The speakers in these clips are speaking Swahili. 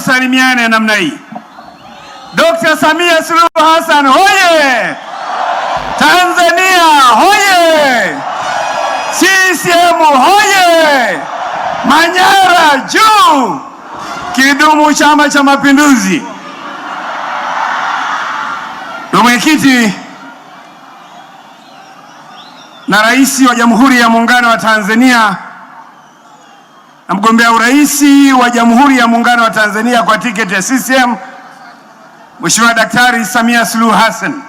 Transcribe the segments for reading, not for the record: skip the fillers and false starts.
tusalimiane namna hii. Dr. Samia Suluhu Hassan hoye! Tanzania hoye! CCM hoye! Manyara juu! Kidumu Chama cha Mapinduzi! Mwenyekiti na Rais wa Jamhuri ya Muungano wa Tanzania na mgombea urais wa Jamhuri ya Muungano wa Tanzania kwa tiketi ya CCM, Mheshimiwa Daktari Samia Suluhu Hassan.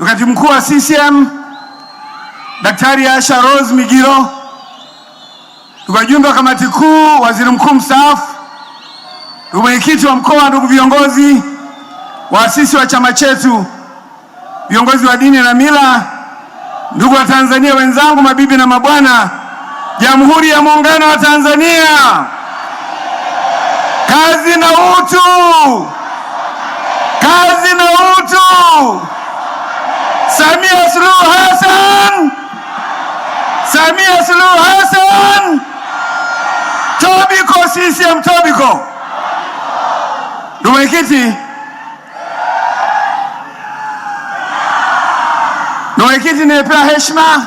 Katibu mkuu wa CCM Daktari Asha Rose Migiro, wajumbe wa kamati kuu, waziri mkuu mstaafu, mwenyekiti wa mkoa, ndugu viongozi, waasisi wa chama chetu, viongozi wa dini na mila, ndugu wa Tanzania wenzangu, mabibi na mabwana, Jamhuri ya Muungano wa Tanzania, kazi na utu, kazi na utu. Samia Suluhu Hassan, Samia Suluhu Hassan, Tobiko CCM, Tobiko. Ndugu mwenyekiti, nimepewa heshima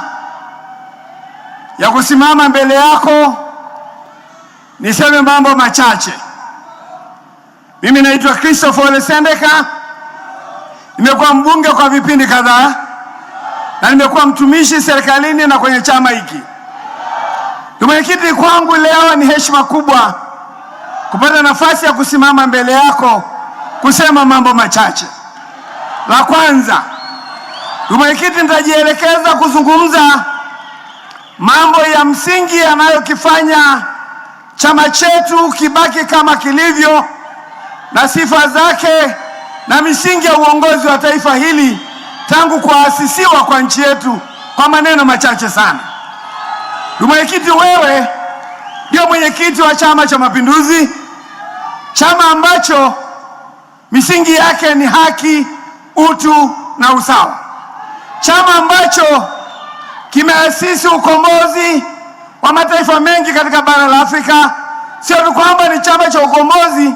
ya kusimama mbele yako niseme mambo machache. Mimi naitwa Christopher Ole Sendeka, nimekuwa mbunge kwa vipindi kadhaa na nimekuwa mtumishi serikalini na kwenye chama hiki. Mwenyekiti, kwangu leo ni heshima kubwa kupata nafasi ya kusimama mbele yako kusema mambo machache. La kwanza, mwenyekiti, nitajielekeza kuzungumza mambo ya msingi yanayokifanya chama chetu kibaki kama kilivyo na sifa zake na misingi ya uongozi wa taifa hili tangu kuasisiwa kwa nchi yetu, kwa maneno machache sana. Mwenyekiti, wewe ndio mwenyekiti wa Chama cha Mapinduzi, chama ambacho misingi yake ni haki, utu na usawa, chama ambacho kimeasisi ukombozi wa mataifa mengi katika bara la Afrika. Sio tu kwamba ni chama cha ukombozi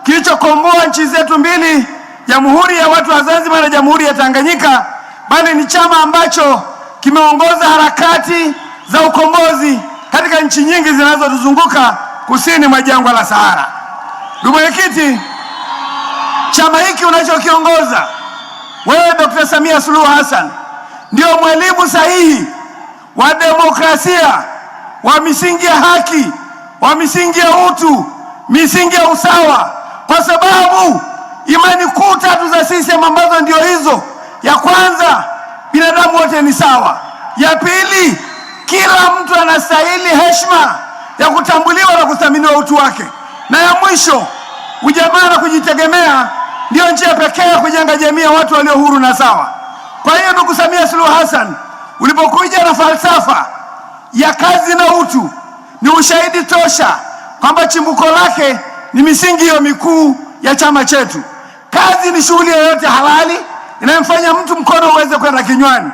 kilichokomboa nchi zetu mbili, Jamhuri ya Watu wa Zanzibar na Jamhuri ya Tanganyika, bali ni chama ambacho kimeongoza harakati za ukombozi katika nchi nyingi zinazotuzunguka kusini mwa jangwa la Sahara. Ndugu mwenyekiti, chama hiki unachokiongoza wewe, Dr. Samia Suluhu Hassan, ndio mwalimu sahihi wa demokrasia, wa misingi ya haki, wa misingi ya utu, misingi ya usawa, kwa sababu imani kuu tatu za CCM ambazo ndio hizo: ya kwanza, binadamu wote ni sawa; ya pili, kila mtu anastahili heshima ya kutambuliwa na kuthaminiwa utu wake; na ya mwisho, ujamaa na kujitegemea ndio njia pekee ya kujenga jamii ya watu walio huru na sawa. Kwa hiyo ndugu Samia Suluhu Hassan, ulipokuja na falsafa ya kazi na utu, ni ushahidi tosha kwamba chimbuko lake ni misingi hiyo mikuu ya chama chetu. Kazi ni shughuli yoyote halali inayomfanya mtu mkono uweze kwenda kinywani.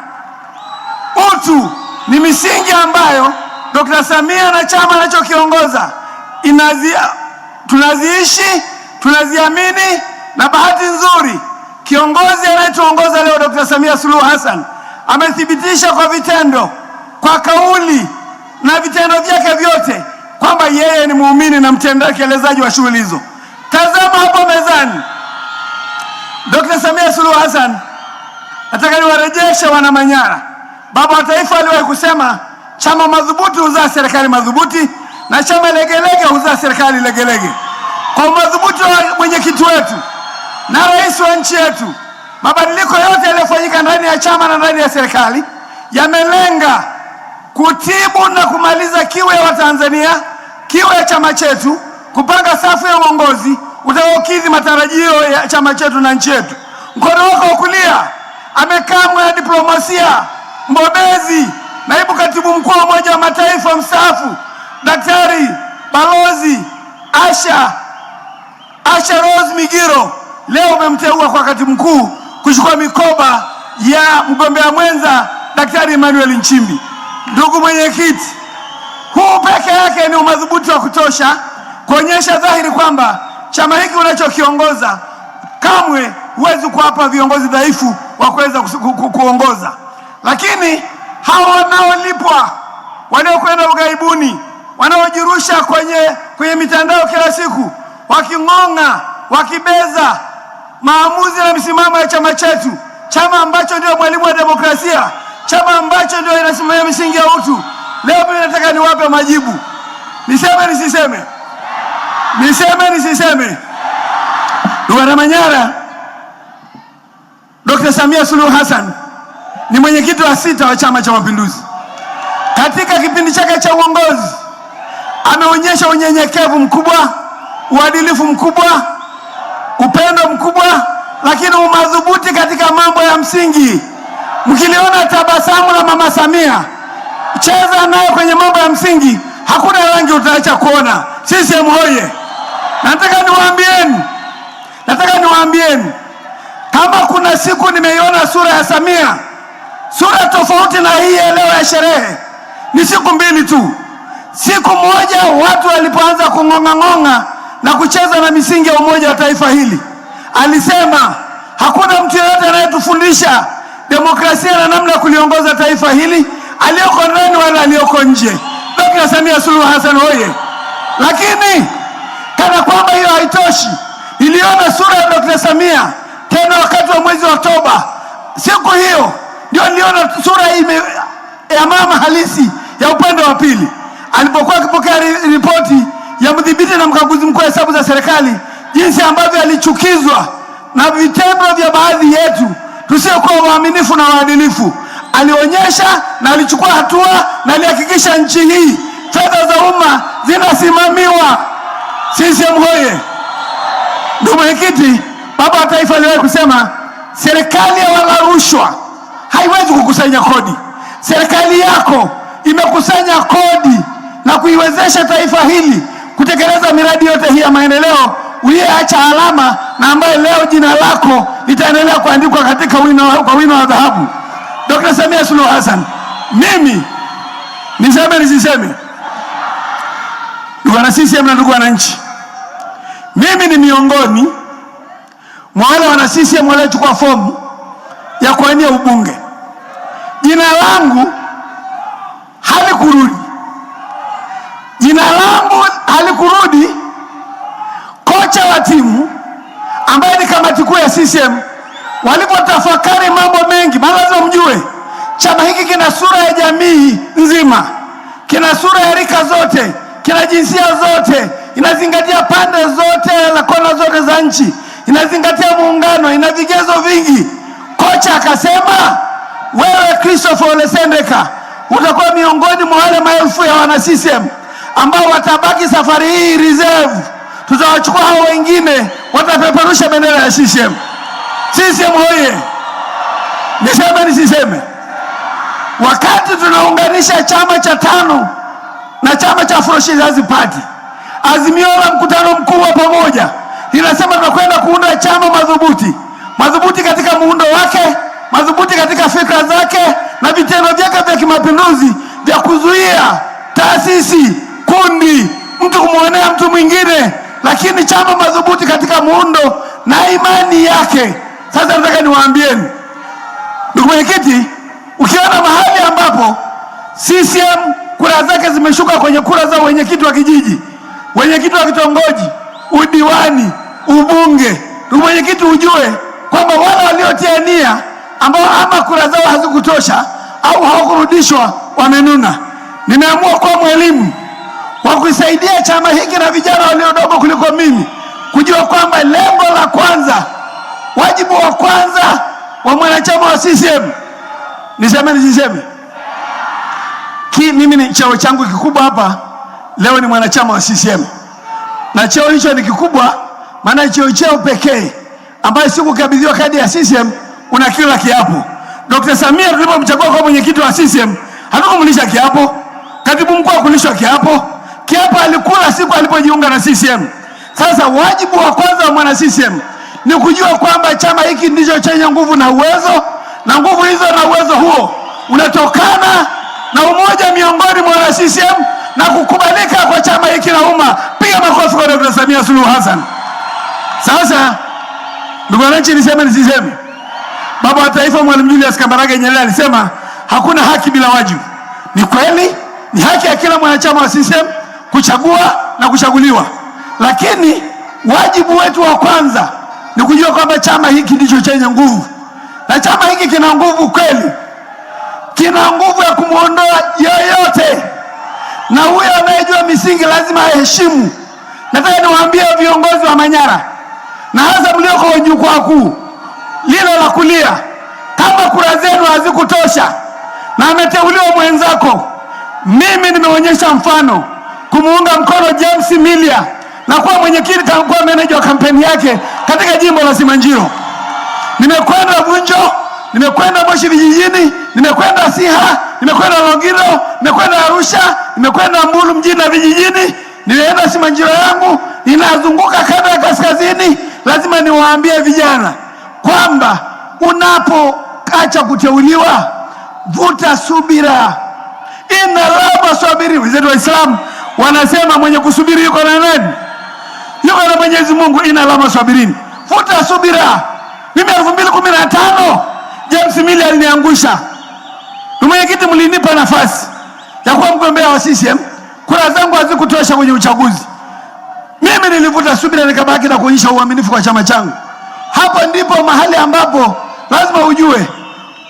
Utu ni misingi ambayo Dr. Samia na chama anachokiongoza tunaziishi, tunaziamini, na bahati nzuri kiongozi anayetuongoza leo Dr. Samia Suluhu Hassan amethibitisha kwa vitendo, kwa kauli na vitendo vyake vyote kwamba yeye ni muumini na mtekelezaji wa shughuli hizo. Tazama hapo mezani, Dr. Samia Suluhu Hassan, nataka niwarejeshe wana Manyara. Baba wa Taifa aliwahi kusema chama madhubuti huzaa serikali madhubuti na chama legelege huzaa serikali legelege. Kwa madhubuti wa mwenyekiti wetu na rais wa nchi yetu, mabadiliko yote yaliyofanyika ndani ya chama na ndani ya serikali yamelenga kutibu na kumaliza kiu ya Watanzania, kiu ya chama chetu, kupanga safu ya uongozi utakaokidhi matarajio ya chama chetu na nchi yetu. Mkono wako wa kulia amekaa mwana diplomasia mbobezi, naibu katibu mkuu wa Umoja wa Mataifa mstaafu, Daktari Balozi Asha Rose Migiro. Leo umemteua kwa katibu mkuu kuchukua mikoba ya mgombea mwenza Daktari Emmanuel Nchimbi. Ndugu mwenyekiti, huu peke yake ni umadhubuti wa kutosha kuonyesha dhahiri kwamba chama hiki unachokiongoza kamwe huwezi kuwapa viongozi dhaifu wa kuweza kuongoza. Lakini hao wanaolipwa, wanaokwenda ughaibuni, wanaojirusha kwenye mitandao kila siku, waking'ong'a, wakibeza maamuzi na misimamo ya chama chetu, chama ambacho ndio mwalimu wa demokrasia, chama ambacho ndio inasimamia misingi ya utu. Leo mimi nataka niwape majibu. Niseme nisiseme? Niseme nisiseme? Ndugu Manyara, Dr. Samia Suluhu Hassan ni mwenyekiti wa 6 wa Chama cha Mapinduzi. Katika kipindi chake cha uongozi ameonyesha unyenyekevu mkubwa, uadilifu mkubwa, upendo mkubwa, lakini umadhubuti katika mambo ya msingi. Mkiliona tabasamu la Mama Samia, cheza naye kwenye mambo ya msingi, hakuna rangi utaacha kuona. CCM hoye! Nataka niwaambieni kama kuna siku nimeiona sura ya Samia, sura tofauti na hii leo ya sherehe, ni siku mbili tu. Siku moja watu walipoanza kung'ong'a na kucheza na misingi ya umoja wa taifa hili, alisema hakuna mtu yeyote anayetufundisha demokrasia na namna ya kuliongoza taifa hili, aliyoko ndani wala aliyoko nje. Dr. Samia Suluhu Hassan hoye! Lakini kana kwamba hiyo haitoshi, niliona sura ya Dr. Samia tena wakati wa mwezi wa Oktoba. Siku hiyo ndio niliona sura ya mama halisi ya upande wa pili, alipokuwa akipokea ripoti ya mdhibiti na mkaguzi mkuu wa hesabu za serikali, jinsi ambavyo alichukizwa na vitendo vya baadhi yetu tusiokuwa waaminifu na waadilifu. Alionyesha na alichukua hatua na alihakikisha nchi hii fedha za umma zinasimamiwa. CCM hoye! Ndugu mwenyekiti, baba wa taifa aliwahi kusema serikali ya wala rushwa haiwezi kukusanya kodi. Serikali yako imekusanya kodi na kuiwezesha taifa hili kutekeleza miradi yote hii ya maendeleo uliyeacha alama na ambayo leo jina lako litaendelea kuandikwa katika wino wa dhahabu. Dr. Samia Suluhu Hassan, mimi niseme nisiseme? Ndugu wana CCM na ndugu wananchi, mimi ni miongoni mwa wale wana CCM waliochukua fomu ya kuwania ubunge. Jina langu halikurudi. Kocha wa timu ambaye ni kamati kuu ya CCM walipotafakari mambo mengi, maana lazima mjue chama hiki kina sura ya jamii nzima, kina sura ya rika zote, kina jinsia zote, inazingatia pande zote na kona zote za nchi, inazingatia muungano, ina vigezo vingi. Kocha akasema, wewe Christopher Ole Sendeka utakuwa miongoni mwa wale maelfu ya wana CCM ambao watabaki safari hii reserve. Tutawachukua hao wengine, watapeperusha bendera ya CCM. CCM hoye! Niseme nisiseme? Wakati tunaunganisha chama cha 5 na chama cha Afro-Shirazi Party, azimio la mkutano mkuu wa pamoja linasema tunakwenda kuunda chama madhubuti katika muundo wake, madhubuti katika fikra zake na vitendo vyake vya kimapinduzi vya kuzuia taasisi, kundi, mtu kumwonea mtu mwingine, lakini chama madhubuti katika muundo na imani yake. Sasa nataka niwaambieni ndugu mwenyekiti, ukiona mahali ambapo CCM kura zake zimeshuka kwenye kura za wenyekiti wa kijiji, wenyekiti wa kitongoji, udiwani, ubunge, ndugu mwenyekiti, ujue kwamba wale waliotia nia ambao ama kura zao hazikutosha au hawakurudishwa wamenuna. Nimeamua kuwa mwalimu wa kusaidia chama hiki na vijana waliodogo kuliko mimi kujua kwamba lengo la kwanza, wajibu wa kwanza wa mwanachama wa CCM, niseme nisiseme? Mimi ni cheo changu kikubwa hapa leo ni mwanachama wa CCM, na cheo hicho ni kikubwa maana cheo pekee ambaye sikukabidhiwa kadi ya CCM una kila kiapo. Dr. Samia tulipomchagua kwa mwenyekiti wa CCM hatukumlisha kiapo, katibu mkuu hakulishwa kiapo. Kiapo alikula siku alipojiunga na CCM. Sasa wajibu wa kwanza wa mwana CCM ni kujua kwamba chama hiki ndicho chenye nguvu na uwezo, na nguvu hizo na uwezo huo unatokana na umoja miongoni mwa wana CCM na kukubalika kwa chama hiki na umma. Piga makofi kwa Dr. Samia Suluhu Hassan. Sasa ndugu wananchi, niseme nisiseme, baba wa taifa Mwalimu Julius Kambarage Nyerere alisema hakuna haki bila wajibu. Ni kweli, ni haki ya kila mwanachama wa CCM kuchagua na kuchaguliwa, lakini wajibu wetu wa kwanza ni kujua kwamba chama hiki ndicho chenye nguvu, na chama hiki kina nguvu kweli, kina nguvu ya kumuondoa yoyote, na huyo anayejua misingi lazima aheshimu. Nataka niwaambie viongozi wa Manyara na hasa mlioko kwenye jukwaa kuu lile la kulia, kama kura zenu hazikutosha na ameteuliwa mwenzako, mimi nimeonyesha mfano kumuunga mkono James Milia na kuwa mwenyekiti kwa meneja wa kampeni yake katika jimbo la Simanjiro. Nimekwenda Vunjo, nimekwenda Moshi vijijini, nimekwenda Siha, nimekwenda Longiro, nimekwenda Arusha, nimekwenda Mbulu mjini na vijijini, nimeenda Simanjiro yangu, ninazunguka kanda ya kaskazini. Lazima niwaambie vijana kwamba unapoacha kuteuliwa, vuta subira. Inna Allaha sabiri. Wenzetu Waislamu wanasema mwenye kusubiri yuko na nani? Yuko na Mwenyezi Mungu. Inna Allaha sabirin. Vuta subira. Mimi 2015 James Milia aliniangusha. Mwenyekiti, mlinipa nafasi ya kuwa mgombea wa CCM. Kura zangu hazikutosha kwenye uchaguzi. Mimi nilivuta subira, nikabaki na kuonyesha uaminifu kwa chama changu. Hapo ndipo mahali ambapo lazima ujue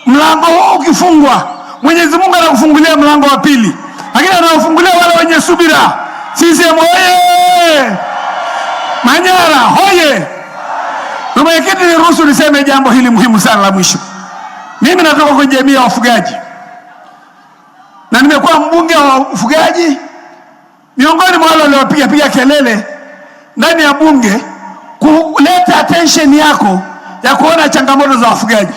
mlango huu ukifungwa, Mwenyezi Mungu anakufungulia mlango wa pili, lakini anawafungulia wale wenye subira. CCM hoye! Manyara hoye! Mwenyekiti, niruhusu niseme jambo hili muhimu sana la mwisho. Mimi natoka kwenye jamii ya wafugaji na nimekuwa mbunge wa ufugaji. Miongoni mwa wale waliopiga kelele ndani ya bunge kuleta attention yako ya kuona changamoto za wafugaji,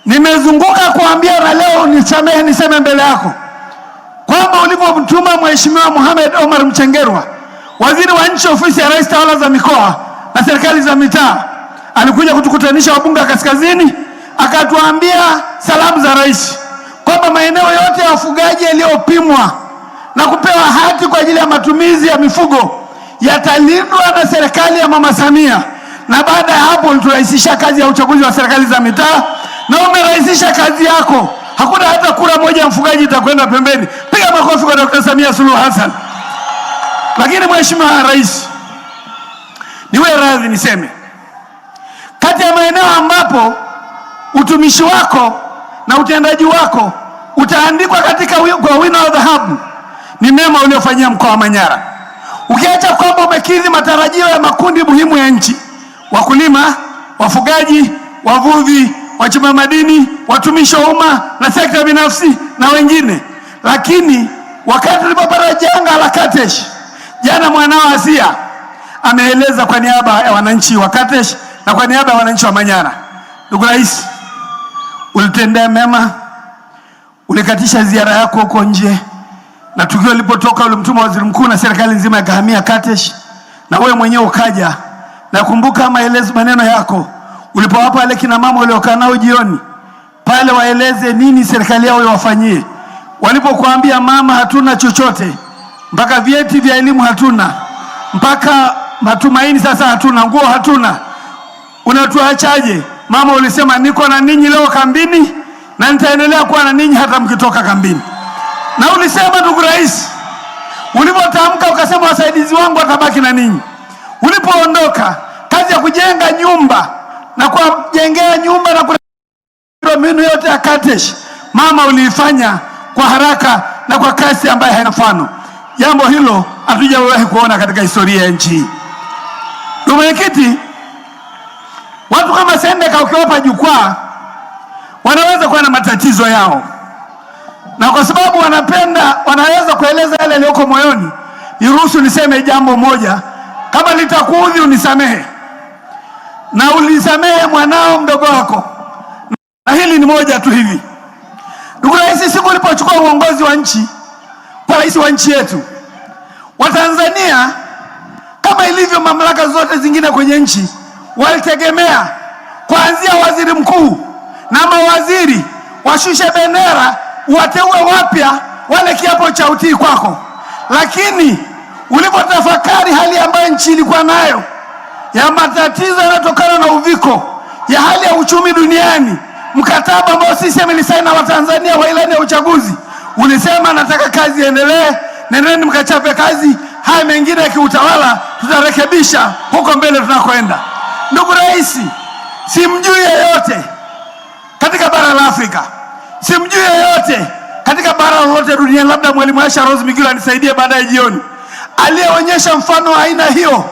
nimezunguka kuambia, na leo nisamehe niseme mbele yako kwamba ulipomtuma Mheshimiwa Mohamed Omar Mchengerwa, waziri wa nchi ofisi ya Rais tawala za mikoa na serikali za mitaa, alikuja kutukutanisha wabunge wa kaskazini, akatuambia salamu za rais kwamba maeneo yote ya wafugaji yaliyopimwa na kupewa hati kwa ajili ya matumizi ya mifugo yatalindwa na serikali ya Mama Samia. Na baada ya hapo uliturahisisha kazi ya uchaguzi wa serikali za mitaa, na umerahisisha kazi yako. Hakuna hata kura moja ya mfugaji itakwenda pembeni. Piga makofi kwa Dr. Samia Suluhu Hassan. Lakini Mheshimiwa Rais, niwe radhi niseme, kati ya maeneo ambapo utumishi wako na utendaji wako utaandikwa katika kwa wino wa dhahabu ni mema uliofanyia mkoa wa Manyara. Ukiacha kwamba umekidhi matarajio ya makundi muhimu ya nchi: wakulima, wafugaji, wavuvi, wachimba madini, watumishi wa umma na sekta binafsi na wengine. Lakini wakati tulipopata janga la Katesh, jana mwanao Asia ameeleza kwa niaba ya wananchi wa Katesh na kwa niaba ya wananchi wa Manyara. Ndugu Rais, ulitendea mema, ulikatisha ziara yako huko nje, na tukio lipotoka ulimtuma waziri mkuu na serikali nzima ikahamia Katesh, na wewe mwenyewe ukaja. Nakumbuka maelezo maneno yako ulipowapa wale kina mama waliokaa nao jioni pale, waeleze nini serikali yao iwafanyie. Walipokuambia mama, hatuna chochote, mpaka vyeti vya elimu hatuna, mpaka matumaini sasa hatuna, nguo hatuna, unatuachaje? Mama, ulisema niko na ninyi leo kambini na nitaendelea kuwa na ninyi hata mkitoka kambini. Na ulisema ndugu Rais, ulipotamka ukasema wasaidizi wangu watabaki na ninyi. Ulipoondoka, kazi ya kujenga nyumba na kujengea nyumba na miundombinu yote ya Katesh, mama, uliifanya kwa haraka na kwa kasi ambayo haina mfano. Jambo hilo hatujawahi kuona katika historia ya nchi hii. Ndugu Mwenyekiti, watu kama Sendeka ukiwapa jukwaa wanaweza kuwa na matatizo yao, na kwa sababu wanaweza kueleza yale yaliyoko moyoni. Niruhusu niseme jambo moja, kama litakuudhi unisamehe, na ulisamehe mwanao mdogo wako. Na hili ni moja tu hivi, ndugu Rais, siku ulipochukua uongozi wa nchi kwa rais wa nchi yetu, Watanzania kama ilivyo mamlaka zote zingine kwenye nchi walitegemea kuanzia waziri mkuu na mawaziri washushe bendera, wateue wapya, wale kiapo cha utii kwako. Lakini ulipotafakari hali ambayo nchi ilikuwa nayo ya matatizo yanayotokana na uviko, ya hali ya uchumi duniani, mkataba ambao sisi ilisaini na Watanzania wa ilani ya uchaguzi ulisema nataka kazi iendelee, nendeni mkachape kazi, haya mengine ya kiutawala tutarekebisha huko mbele tunakoenda. Ndugu Rais, simjui yeyote katika bara la Afrika, simjui yeyote katika bara lolote duniani, labda Mwalimu Aisha Rose Migiro anisaidie baadaye jioni, aliyeonyesha mfano wa aina hiyo.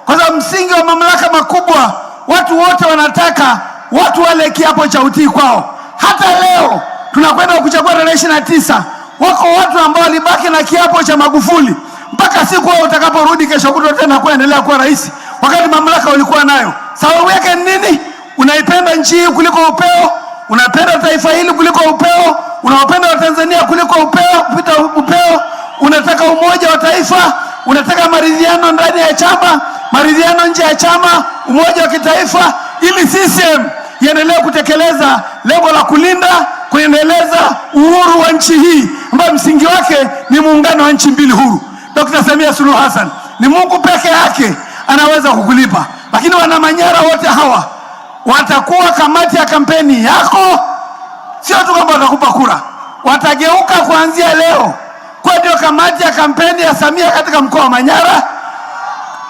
Kwa sababu msingi wa mamlaka makubwa, watu wote wanataka watu wale kiapo cha utii kwao. Hata leo tunakwenda kuchagua tarehe 29, wako watu ambao walibaki na kiapo cha Magufuli mpaka siku wao utakaporudi kesho kutwa tena kuendelea kuwa rais, wakati mamlaka walikuwa nayo. Sababu yake ni nini? Unaipenda nchi hii kuliko upeo, unapenda taifa hili kuliko upeo, unawapenda Watanzania kuliko upeo, unataka umoja wa taifa, unataka maridhiano ndani ya chama, maridhiano nje ya chama, umoja wa kitaifa, ili CCM iendelee kutekeleza lengo la kulinda, kuendeleza uhuru wa nchi hii ambayo msingi wake ni muungano wa nchi mbili huru. Dr. Samia Suluhu Hassan ni Mungu peke yake anaweza kukulipa, lakini wana Manyara wote hawa watakuwa kamati ya kampeni yako. Sio tu kwamba watakupa kura, watageuka kuanzia leo kwa ndio kamati ya kampeni ya Samia katika mkoa wa Manyara.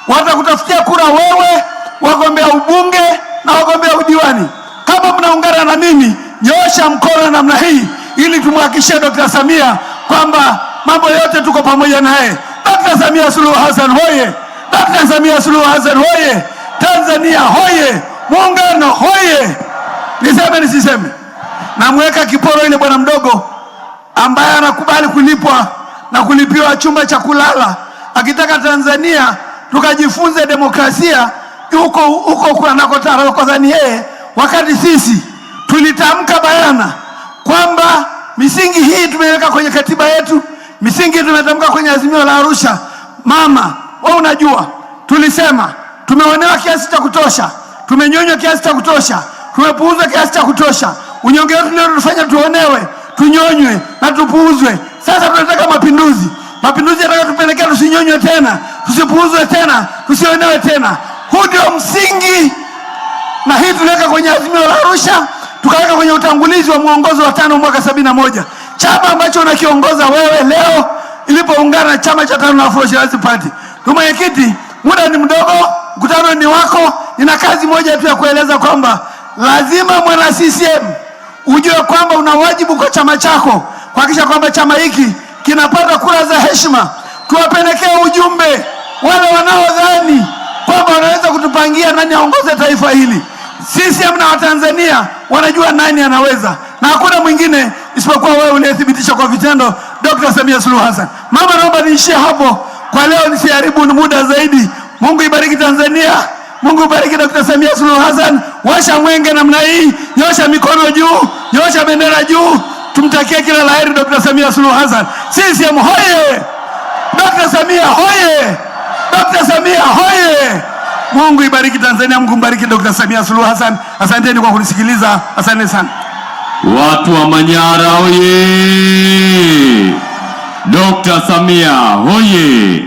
Watakutafutia kura wewe, wagombea ubunge na wagombea udiwani. Kama mnaungana na mimi, nyosha mkono namna hii ili tumhakikishie Dr. Samia kwamba mambo yote tuko pamoja naye. Dr. Samia Suluhu Hassan hoye! Dr. Samia Suluhu Hassan hoye! Tanzania hoye! Muungano hoye! Niseme nisiseme? Namweka kiporo ile bwana mdogo ambaye anakubali kulipwa na kulipiwa chumba cha kulala, akitaka Tanzania tukajifunze demokrasia huko anakotarani yeye, wakati sisi tulitamka bayana kwamba misingi hii tumeweka kwenye katiba yetu, misingi tumetamka kwenye azimio la Arusha. Mama, wewe unajua tulisema tumeonewa kiasi cha kutosha, tumenyonywa kiasi cha kutosha, tumepuuzwa kiasi cha kutosha. Unyonge wetu ndio unafanya tuonewe, tunyonywe na tupuuzwe. Sasa tunataka mapinduzi. Mapinduzi yatakayotupelekea tusinyonywe tena, tusipuuzwe tena, tusionewe tena. Huu ndio msingi, na hii tuliweka kwenye azimio la Arusha, tukaweka kwenye utangulizi wa mwongozo wa 5 mwaka 71. Chama ambacho unakiongoza wewe leo ilipoungana na chama cha TANU na Afro Shirazi Party. Mwenyekiti, muda ni mdogo, mkutano ni wako. Nina kazi moja tu ya kueleza kwamba lazima mwana CCM ujue kwamba una wajibu kwa chama chako kuhakikisha kwamba chama hiki kinapata kura za heshima. Tuwapelekee ujumbe wale wanaodhani kwamba wanaweza kutupangia nani aongoze taifa hili. CCM na Watanzania wanajua nani anaweza, na hakuna mwingine isipokuwa wewe uliyethibitisha kwa vitendo, Dr. Samia Suluhu Hassan. Mama, naomba niishie hapo kwa leo, nisiharibu muda zaidi. Mungu ibariki Tanzania, Mungu ibariki Dr. Samia Suluhu Hassan. Washa mwenge namna hii, nyosha mikono juu, nyosha bendera juu. Tumtakie kila laheri Dr. Samia Suluhu Hassan. CCM hoye! Dr. Samia hoye! Dr. Samia hoye! Mungu ibariki Tanzania, Mungu ibariki Dr. Samia Suluhu Hassan. Asanteni kwa kunisikiliza. Asante sana. Watu wa Manyara hoye! Dr. Samia hoye!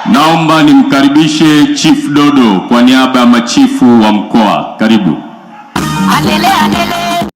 Naomba nimkaribishe Chief Dodo kwa niaba ya machifu wa mkoa. Karibu. Alele, alele.